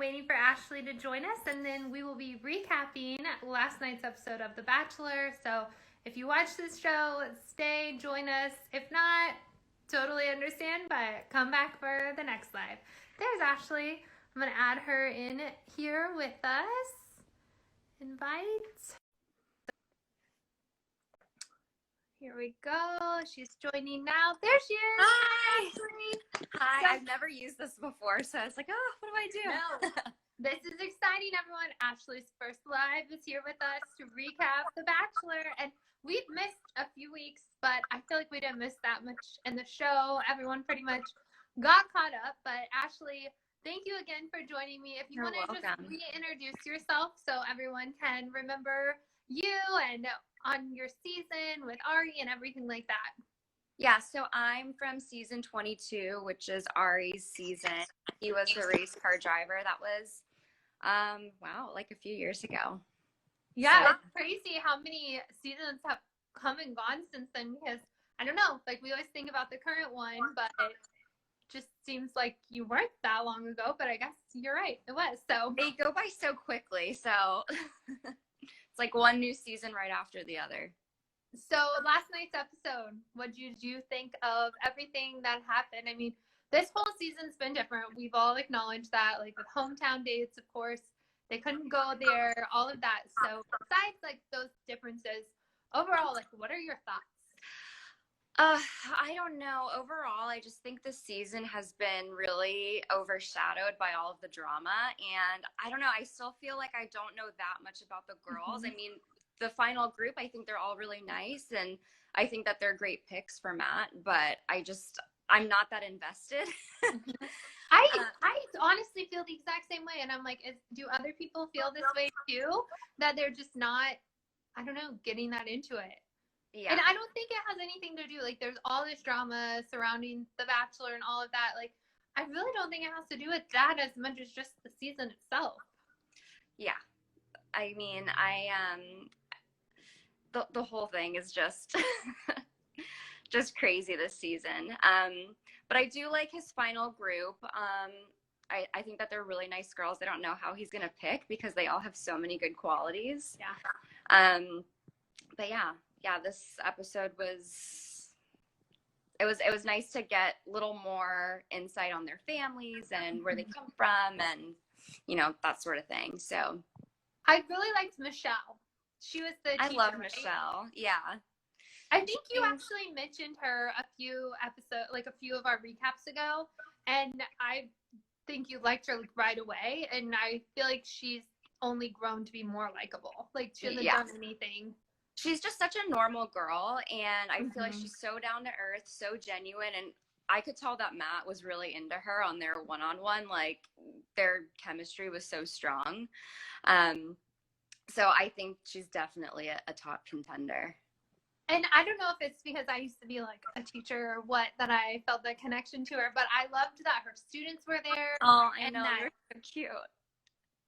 waiting for Ashley to join us, and then we will be recapping last night's episode of The Bachelor. So if you watch this show, stay, join us. If not, totally understand, but come back for the next live. There's Ashley. I'm going to add her in here with us. Invite. Here we go. She's joining now. There she is. Hi. Ashley. Hi. So, I've never used this before, so I was like, oh, what do I do? No. This is exciting, everyone. Ashley's first live is here with us to recap The Bachelor. And we've missed a few weeks, but I feel like we didn't miss that much in the show. Everyone pretty much got caught up. But Ashley, thank you again for joining me. If you want to just reintroduce yourself so everyone can remember you and on your season with Ari and everything like that. Yeah, so I'm from season 22, which is Ari's season. He was the race car driver. That was, wow, like a few years ago. Yeah, it's crazy how many seasons have come and gone since then, because I don't know, like we always think about the current one, but it just seems like you weren't that long ago, but I guess you're right, it was. So they go by so quickly, so it's like one new season right after the other. So last night's episode, what did you think of everything that happened? I mean, this whole season's been different. We've all acknowledged that, like with hometown dates, of course, they couldn't go there, all of that. So besides like those differences, overall, like what are your thoughts? I don't know. Overall, I just think this season has been really overshadowed by all of the drama. And I don't know, I still feel like I don't know that much about the girls. I mean, the final group, I think they're all really nice. And I think that they're great picks for Matt, but I'm not that invested. I honestly feel the exact same way. And I'm like, do other people feel this way too? That they're just not, I don't know, getting that into it. Yeah. And I don't think it has anything to do, like there's all this drama surrounding The Bachelor and all of that. Like, I really don't think it has to do with that as much as just the season itself. Yeah. I mean, the whole thing is just crazy this season. But I do like his final group. I think that they're really nice girls. I don't know how he's gonna pick because they all have so many good qualities. Yeah. But yeah, this episode was nice to get a little more insight on their families and where they come from and, you know, that sort of thing. So I really liked Michelle. She was the teacher, I love right? Michelle. Yeah. I think you actually mentioned her a few of our recaps ago, and I think you liked her like right away, and I feel like she's only grown to be more likable. Like she hasn't done anything. She's just such a normal girl, and I feel like she's so down to earth, so genuine, and I could tell that Matt was really into her on their one-on-one. Like their chemistry was so strong. So I think she's definitely a top contender. And I don't know if it's because I used to be like a teacher or what that I felt the connection to her, but I loved that her students were there. Oh, I know, they're so cute.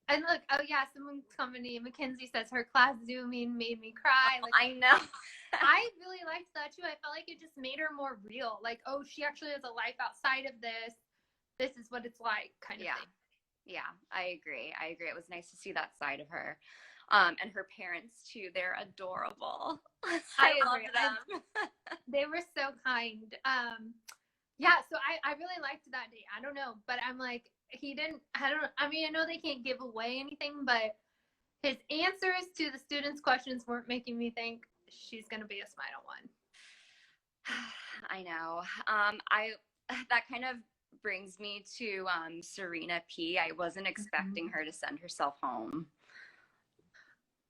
And look, oh yeah, someone commenting, Mackenzie says her class Zooming made me cry. Like, I know. I really liked that too. I felt like it just made her more real. Like, oh, she actually has a life outside of this. This is what it's like, kind of thing. Yeah, I agree. It was nice to see that side of her. And her parents too, they're adorable. I love them. They were so kind. Yeah, so I really liked that day. I don't know, but I'm like, I know they can't give away anything, but his answers to the students' questions weren't making me think she's going to be a Smile one. I know. That kind of brings me to Serena P. I wasn't expecting her to send herself home.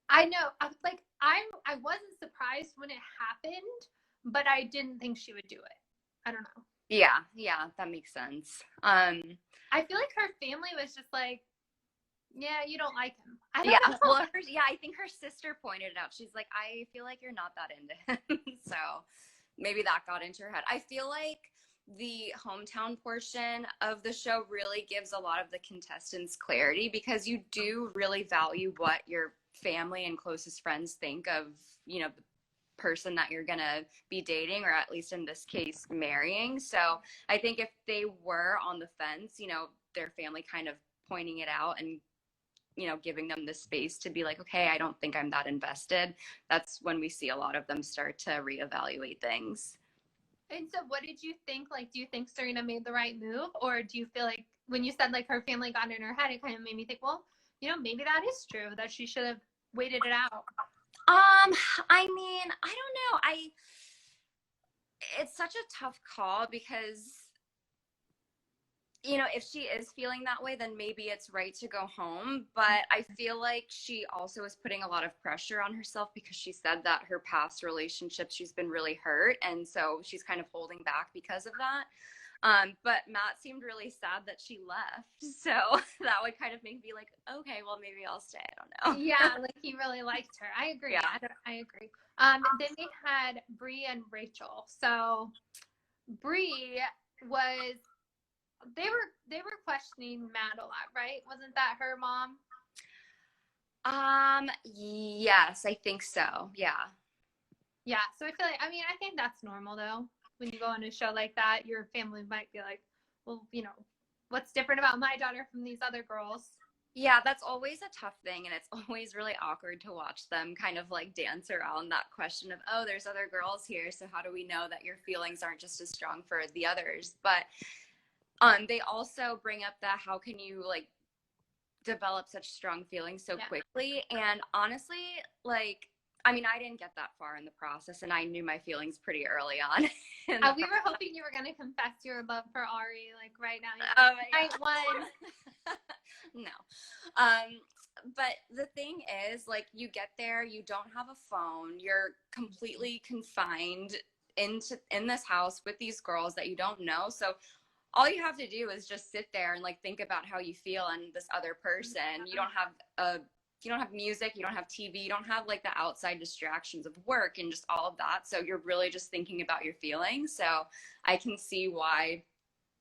I know. I wasn't surprised when it happened, but I didn't think she would do it. I don't know. Yeah, that makes sense. I feel like her family was just like, yeah, you don't like him. I think her sister pointed it out. She's like, I feel like you're not that into him. So maybe that got into her head. I feel like the hometown portion of the show really gives a lot of the contestants clarity because you do really value what your family and closest friends think of, you know, the person that you're gonna be dating, or at least in this case marrying. So I think if they were on the fence, you know, their family kind of pointing it out and, you know, giving them the space to be like, okay, I don't think I'm that invested, that's when we see a lot of them start to reevaluate things. And so what did you think? Like, do you think Serena made the right move? Or do you feel like when you said like her family got in her head, it kind of made me think, well, you know, maybe that is true, that she should have waited it out. I mean, I don't know. It's such a tough call because, you know, if she is feeling that way, then maybe it's right to go home. But I feel like she also is putting a lot of pressure on herself because she said that her past relationships, she's been really hurt. And so she's kind of holding back because of that. But Matt seemed really sad that she left. So that would kind of make me like, okay, well, maybe I'll stay. I don't know. Yeah, like he really liked her. I agree. Yeah. I agree. Then we had Bree and Rachel. So Bree was, they were questioning Matt a lot, right? Wasn't that her mom? Yes, I think so. Yeah. Yeah. So I feel like, I mean, I think that's normal though. When you go on a show like that, your family might be like, well, you know, what's different about my daughter from these other girls? Yeah, that's always a tough thing. And it's always really awkward to watch them kind of like dance around that question of, oh, there's other girls here. So how do we know that your feelings aren't just as strong for the others? But they also bring up that how can you like develop such strong feelings so quickly? And honestly, like, I mean, I didn't get that far in the process, and I knew my feelings pretty early on. We were hoping you were going to confess your love for Ari, like right now. Oh, night one. No. But the thing is, like, you get there, you don't have a phone, you're completely confined in this house with these girls that you don't know. So all you have to do is just sit there and like think about how you feel and this other person. You don't have music, you don't have TV, you don't have like the outside distractions of work and just all of that. So you're really just thinking about your feelings. So I can see why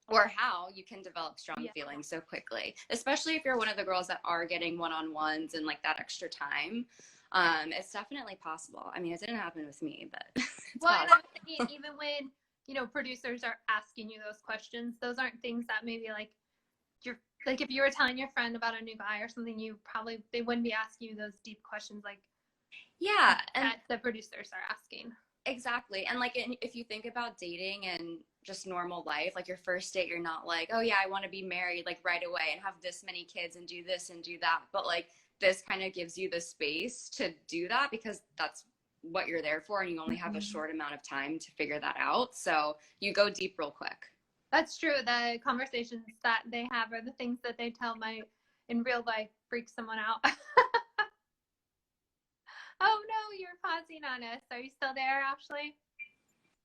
or how you can develop strong feelings so quickly, especially if you're one of the girls that are getting one-on-ones and like that extra time. It's definitely possible. I mean, it didn't happen with me, but well, and I was thinking, even when, you know, producers are asking you those questions, those aren't things that maybe like you're like, if you were telling your friend about a new guy or something, they wouldn't be asking you those deep questions like that the producers are asking. Exactly. And like, if you think about dating and just normal life, like your first date, you're not like, oh yeah, I want to be married like right away and have this many kids and do this and do that. But like this kind of gives you the space to do that because that's what you're there for. And you only have a short amount of time to figure that out. So you go deep real quick. That's true. The conversations that they have are the things that they tell might in real life freak someone out. Oh no, you're pausing on us. Are you still there, Ashley?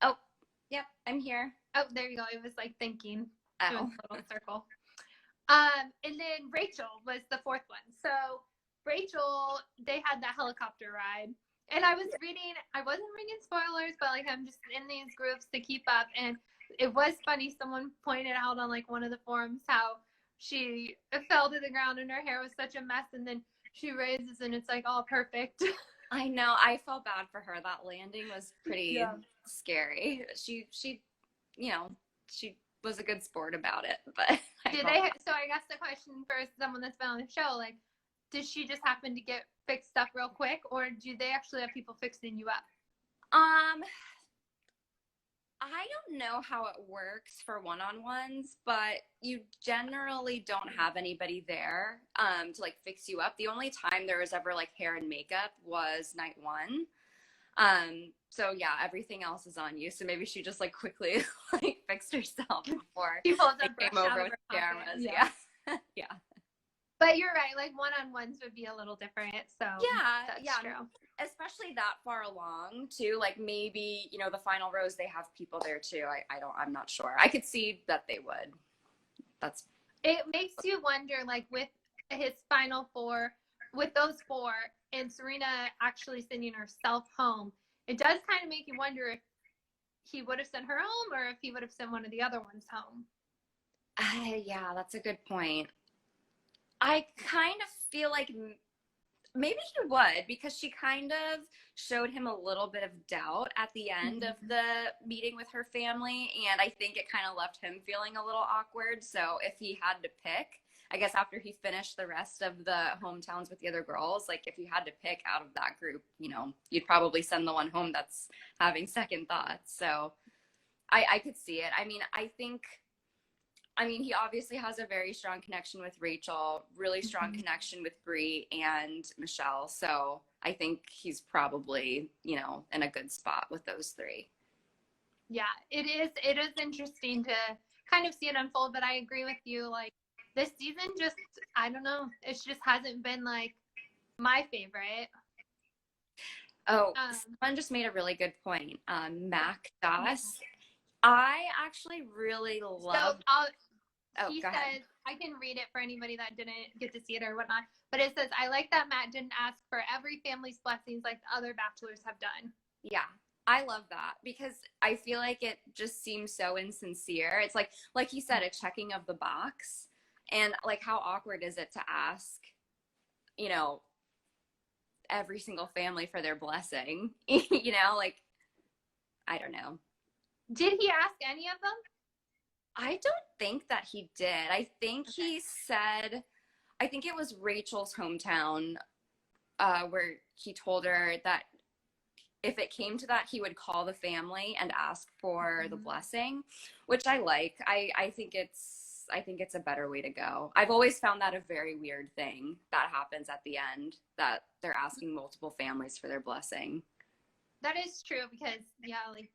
Oh, yep, I'm here. Oh, there you go. It was like thinking. Oh. Doing a little circle. And then Rachel was the fourth one. So Rachel, they had that helicopter ride. And I wasn't reading spoilers, but like I'm just in these groups to keep up. And it was funny. Someone pointed out on like one of the forums how she fell to the ground and her hair was such a mess. And then she raises and it's like all perfect. I know. I felt bad for her. That landing was pretty scary. She, you know, she was a good sport about it. But so I guess the question for someone that's been on the show, like, did she just happen to get fixed up real quick, or do they actually have people fixing you up? I don't know how it works for one-on-ones, but you generally don't have anybody there to like fix you up. The only time there was ever like hair and makeup was night one. So yeah, everything else is on you. So maybe she just like quickly like fixed herself before she came over with cameras. Yeah. Yeah. But you're right, like one-on-ones would be a little different. So that's true. Especially that far along too. Like maybe, you know, the final rows, they have people there too. I'm not sure. I could see that they would. It makes you wonder, like with his final four, with those four and Serena actually sending herself home, it does kind of make you wonder if he would have sent her home or if he would have sent one of the other ones home. Yeah, that's a good point. I kind of feel like maybe he would, because she kind of showed him a little bit of doubt at the end of the meeting with her family. And I think it kind of left him feeling a little awkward. So if he had to pick, I guess after he finished the rest of the hometowns with the other girls, like if you had to pick out of that group, you know, you'd probably send the one home that's having second thoughts. So I could see it. I mean, he obviously has a very strong connection with Rachel, really strong connection with Brie and Michelle. So I think he's probably, you know, in a good spot with those three. Yeah, it is interesting to kind of see it unfold, but I agree with you. Like this season just, I don't know, it just hasn't been like my favorite. Oh, someone just made a really good point. Mac Doss. I actually really love. He says, I can read it for anybody that didn't get to see it or whatnot, but it says, I like that Matt didn't ask for every family's blessings like the other bachelors have done. Yeah, I love that because I feel like it just seems so insincere. It's like he said, a checking of the box. And like, how awkward is it to ask, you know, every single family for their blessing? You know, like, I don't know. Did he ask any of them? I don't think that he did. I think he said, I think it was Rachel's hometown where he told her that if it came to that, he would call the family and ask for the blessing, which I like. I think it's a better way to go. I've always found that a very weird thing that happens at the end, that they're asking multiple families for their blessing. That is true because, yeah, like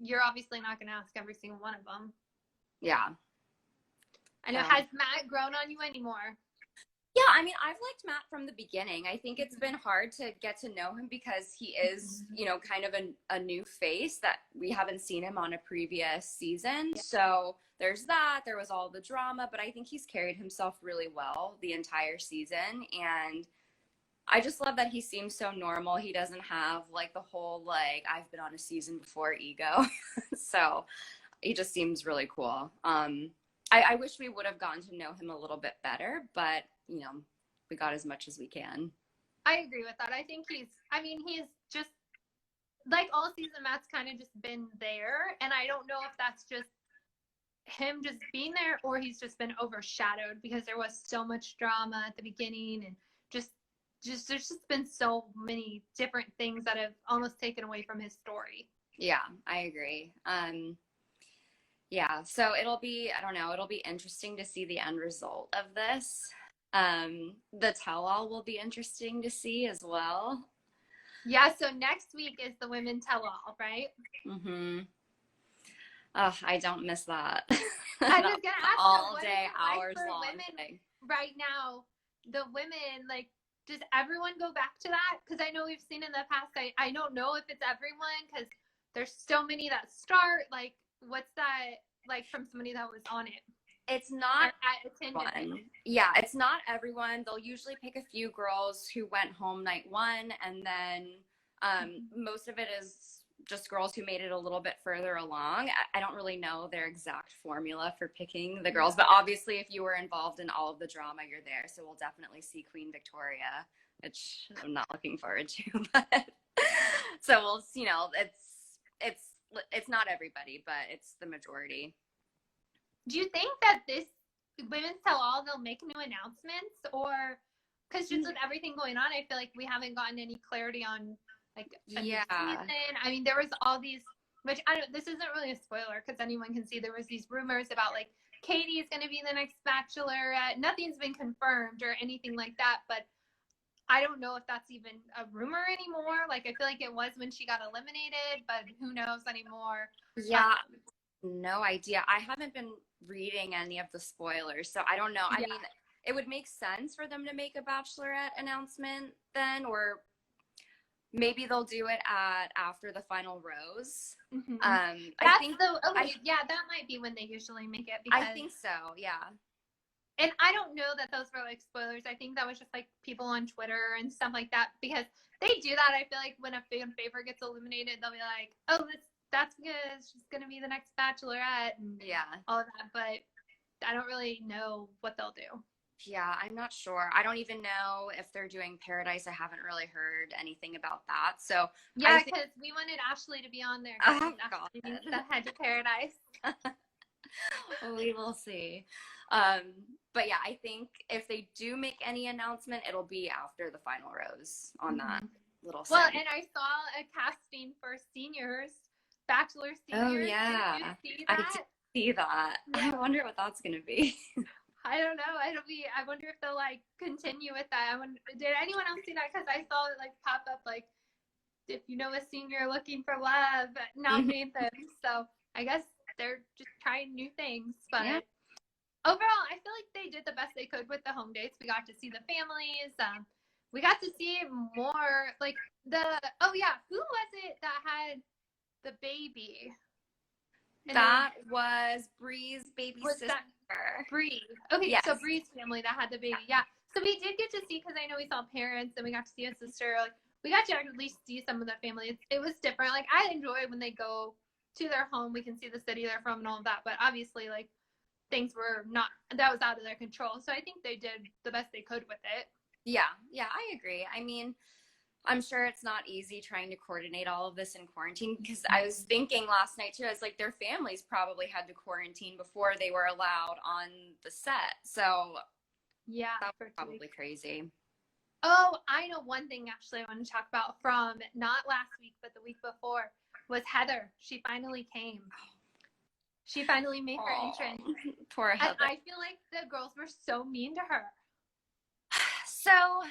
you're obviously not going to ask every single one of them. Yeah. I know. Has Matt grown on you anymore? Yeah, I mean, I've liked Matt from the beginning. I think it's been hard to get to know him because he is, you know, kind of a new face that we haven't seen him on a previous season. Yeah. So there's that. There was all the drama, but I think he's carried himself really well the entire season. And I just love that he seems so normal. He doesn't have like the whole, like, I've been on a season before ego. So he just seems really cool. I wish we would have gotten to know him a little bit better, but, you know, we got as much as we can. I agree with that. I think he's just, like all season, Matt's kind of just been there. And I don't know if that's just him just being there or he's just been overshadowed because there was so much drama at the beginning and just there's just been so many different things that have almost taken away from his story. Yeah, I agree. Yeah, so it'll be interesting to see the end result of this. The tell-all will be interesting to see as well. Yeah, so next week is the women tell-all, right? Mm-hmm. Oh, I don't miss that. I was gonna ask all day, hours long thing. Right now, the women, like, does everyone go back to that? Because I know we've seen in the past, I don't know if it's everyone because there's so many that start, like, what's that like from somebody that was on it? It's not everyone. Yeah, it's not everyone. They'll usually pick a few girls who went home night one, and then most of it is just girls who made it a little bit further along. I don't really know their exact formula for picking the girls, but obviously if you were involved in all of the drama, you're there. So we'll definitely see Queen Victoria, which I'm not looking forward to, but so we'll, you know, it's not everybody, but it's the majority. Do you think that this women's tell-all, they'll make new announcements, or because just with everything going on, I feel like we haven't gotten any clarity on like a new season. I mean, there was all these, which this isn't really a spoiler because anyone can see there was these rumors about like Katie is going to be the next Bachelorette. Nothing's been confirmed or anything like that, but I don't know if that's even a rumor anymore. Like, I feel like it was when she got eliminated, but who knows anymore. Yeah, no idea. I haven't been reading any of the spoilers, so I don't know. I mean, it would make sense for them to make a Bachelorette announcement then, or maybe they'll do it after the final rose. Mm-hmm. I think that might be when they usually make it. Because I think so, yeah. And I don't know that those were like spoilers. I think that was just like people on Twitter and stuff like that, because they do that. I feel like when a fan favorite gets eliminated, they'll be like, "Oh, that's because she's gonna be the next Bachelorette," and all of that. But I don't really know what they'll do. Yeah, I'm not sure. I don't even know if they're doing Paradise. I haven't really heard anything about that. So yeah, because we wanted Ashley to be on there. Oh, Ashley needs the head to Paradise. We will see. Um, but yeah, I think if they do make any announcement, it'll be after the final rose on that little Well, segment. and I saw a casting for seniors, Bachelor Oh seniors. yeah, Did you see I did that? see that. Yeah. I wonder what that's gonna be. I don't know. I wonder if they'll like continue with that. Did anyone else see that? Because I saw it like pop up like, if you know a senior looking for love, nominate them. So I guess they're just trying new things. But Yeah. overall, I feel like they did the best they could with the home dates. We got to see the families. We got to see more like who was it that had the baby? That was Bree's baby sister. Bree. Okay, yes. So Bree's family that had the baby. Yeah. So we did get to see, because I know we saw parents and we got to see a sister. Like, we got to at least see some of the family. It was different. Like, I enjoy when they go to their home. We can see the city they're from and all of that. But obviously, like, things were not, that was out of their control. So I think they did the best they could with it. Yeah, I agree. I mean, I'm sure it's not easy trying to coordinate all of this in quarantine, because I was thinking last night too, I was like, their families probably had to quarantine before they were allowed on the set. So yeah, that was probably crazy. Oh, I know one thing, Ashley, I want to talk about from not last week, but the week before, was Heather. She finally came. She finally made her entrance. Poor Heather. And I feel like the girls were so mean to her. So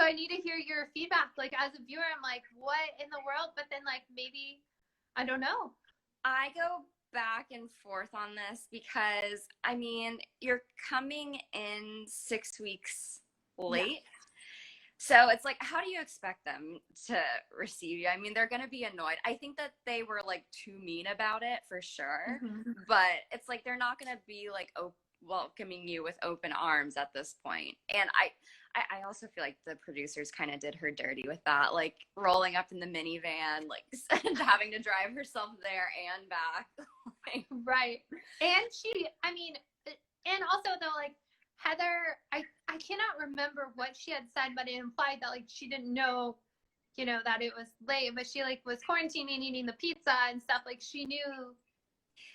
I need to hear your feedback. Like, as a viewer, I'm like, what in the world? But then, like, maybe, I don't know. I go back and forth on this because, I mean, you're coming in 6 weeks late. Yeah. So it's like, how do you expect them to receive you? I mean, they're going to be annoyed. I think that they were like too mean about it for sure. But it's like, they're not going to be like welcoming you with open arms at this point. And I also feel like the producers kind of did her dirty with that, like rolling up in the minivan, like having to drive herself there and back. Right. And also though, like, Heather, I cannot remember what she had said, but it implied that, like, she didn't know, that it was late, but she, like, was quarantining, eating the pizza and stuff. Like, she knew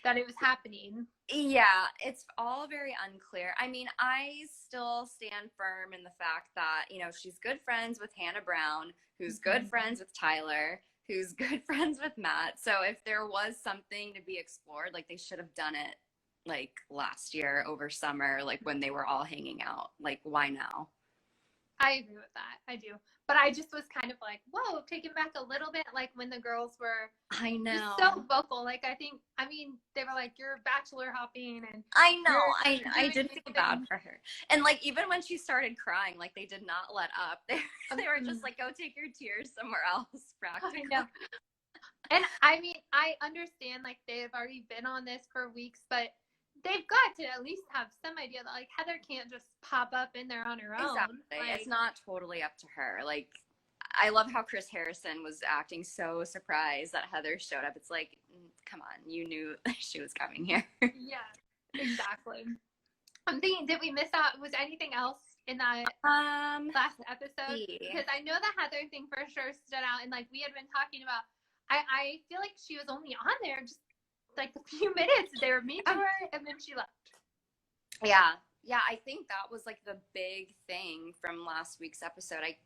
that it was happening. Yeah, it's all very unclear. I mean, I still stand firm in the fact that, she's good friends with Hannah Brown, who's good friends with Tyler, who's good friends with Matt. So if there was something to be explored, like, they should have done it like last year over summer, like when they were all hanging out. Like, why now? I agree with that. I do. But I just was kind of like, whoa, taken back a little bit, like when the girls were just so vocal. Like, they were like, you're bachelor hopping. And I know. I did feel bad for her. And like, even when she started crying, like, they did not let up. They were just like, go take your tears somewhere else, practically. I know. And I mean, I understand, like, they've already been on this for weeks, but they've got to at least have some idea that, like, Heather can't just pop up in there on her own. Exactly. Like, it's not totally up to her. Like, I love how Chris Harrison was acting so surprised that Heather showed up. It's like, come on, you knew she was coming here. Yeah, exactly. I'm thinking, did we miss out? Was anything else in that last episode? Because I know the Heather thing for sure stood out, and, like, we had been talking about, I feel like she was only on there just like a few minutes. They were mean to her, and then she left. Yeah, I think that was like the big thing from last week's episode. I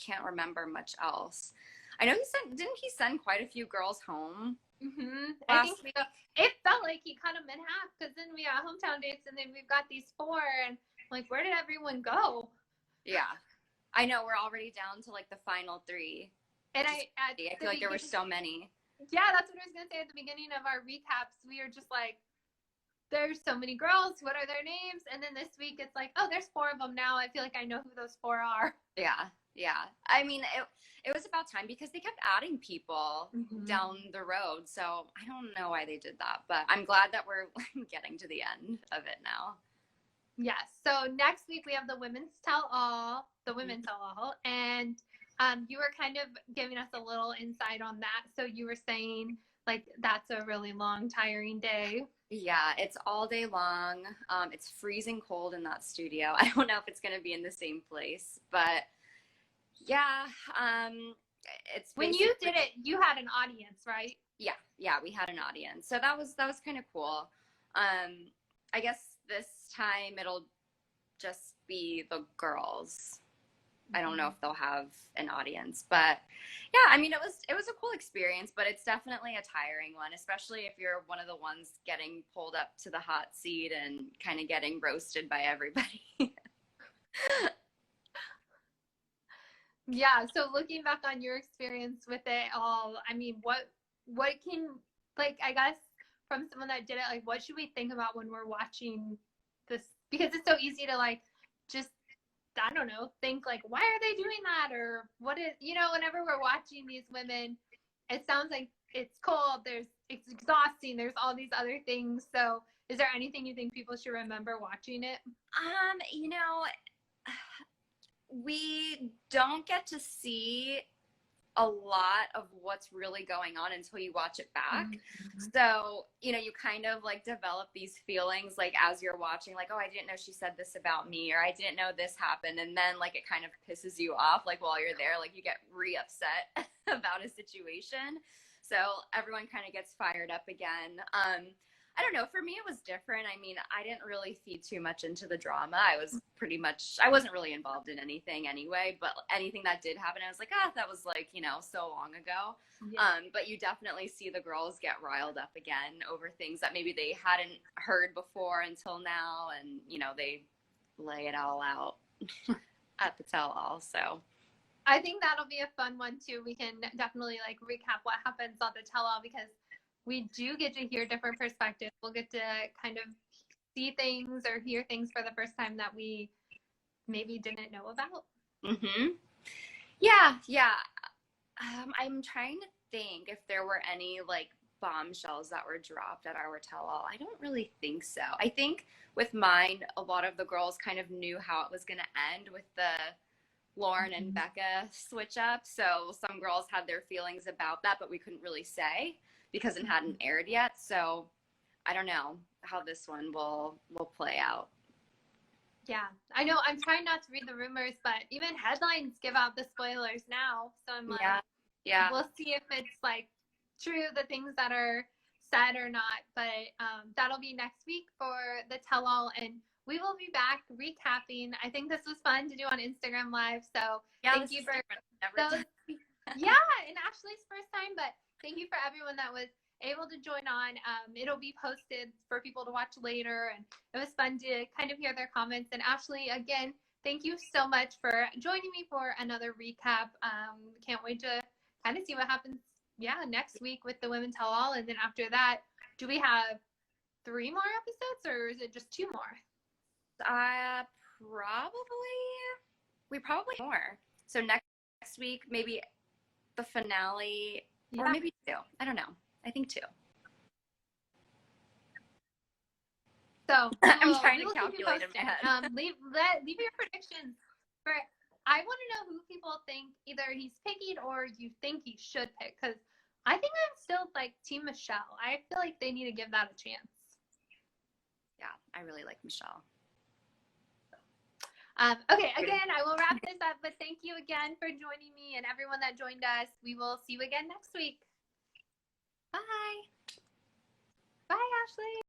can't remember much else. I know didn't he send quite a few girls home? I think so. It felt like he cut them in half, because then we got hometown dates, and then we've got these 4, and like, where did everyone go? Yeah, I know, we're already down to like the final 3. And I feel like there were so many. Yeah, that's what I was going to say at the beginning of our recaps. We were just like, there's so many girls. What are their names? And then this week it's like, oh, there's 4 of them now. I feel like I know who those 4 are. Yeah. I mean, it was about time, because they kept adding people down the road. So I don't know why they did that, but I'm glad that we're getting to the end of it now. Yes. So next week we have the women's tell-all, and you were kind of giving us a little insight on that. So you were saying, like, that's a really long, tiring day. Yeah, it's all day long. It's freezing cold in that studio. I don't know if it's going to be in the same place, but yeah, it's when you did it, you had an audience, right? Yeah, we had an audience. So that was kind of cool. I guess this time it'll just be the girls. I don't know if they'll have an audience, but yeah, I mean, it was a cool experience, but it's definitely a tiring one, especially if you're one of the ones getting pulled up to the hot seat and kind of getting roasted by everybody. Yeah, so looking back on your experience with it all, I mean, what can, like, I guess from someone that did it, like, what should we think about when we're watching this? Because it's so easy to, like, just, I don't know, think like, why are they doing that? Or what is, whenever we're watching these women, it sounds like it's cold, it's exhausting, there's all these other things. So is there anything you think people should remember watching it? You know, we don't get to see a lot of what's really going on until you watch it back. Mm-hmm. So, you kind of like develop these feelings like as you're watching, like, oh, I didn't know she said this about me, or I didn't know this happened. And then like it kind of pisses you off, like while you're there, like you get re-upset about a situation. So everyone kind of gets fired up again. I don't know. For me, it was different. I mean, I didn't really feed too much into the drama. I wasn't really involved in anything anyway, but anything that did happen, I was like, that was like, so long ago. Yeah. But you definitely see the girls get riled up again over things that maybe they hadn't heard before until now. And, they lay it all out at the tell-all. So I think that'll be a fun one too. We can definitely like recap what happens on the tell-all, because we do get to hear different perspectives. We'll get to kind of see things or hear things for the first time that we maybe didn't know about. Mm-hmm. Yeah. I'm trying to think if there were any like bombshells that were dropped at our tell-all. I don't really think so. I think with mine, a lot of the girls kind of knew how it was going to end with the Lauren and Becca switch up. So some girls had their feelings about that, but we couldn't really say because it hadn't aired yet. So I don't know how this one will play out. Yeah, I know. I'm trying not to read the rumors, but even headlines give out the spoilers now. So I'm like, yeah. We'll see if it's like true, the things that are said or not. But that'll be next week for the tell-all, and we will be back recapping. I think this was fun to do on Instagram Live. So yeah, thank you for those. Yeah, and Ashley's first time, but thank you for everyone that was able to join on. It'll be posted for people to watch later, and it was fun to kind of hear their comments. And Ashley, again, thank you so much for joining me for another recap. Can't wait to kind of see what happens next week with the Women Tell All. And then after that, do we have 3 more episodes, or is it just 2 more? Probably more. So next week, maybe the finale, or maybe 2. I don't know. I think 2. So I'm trying to calculate in my head. Leave your predictions. I want to know who people think either he's picking or you think he should pick, because I think I'm still like Team Michelle. I feel like they need to give that a chance. Yeah, I really like Michelle. Okay, again, I will wrap this up, but thank you again for joining me and everyone that joined us. We will see you again next week. Bye. Bye, Ashley.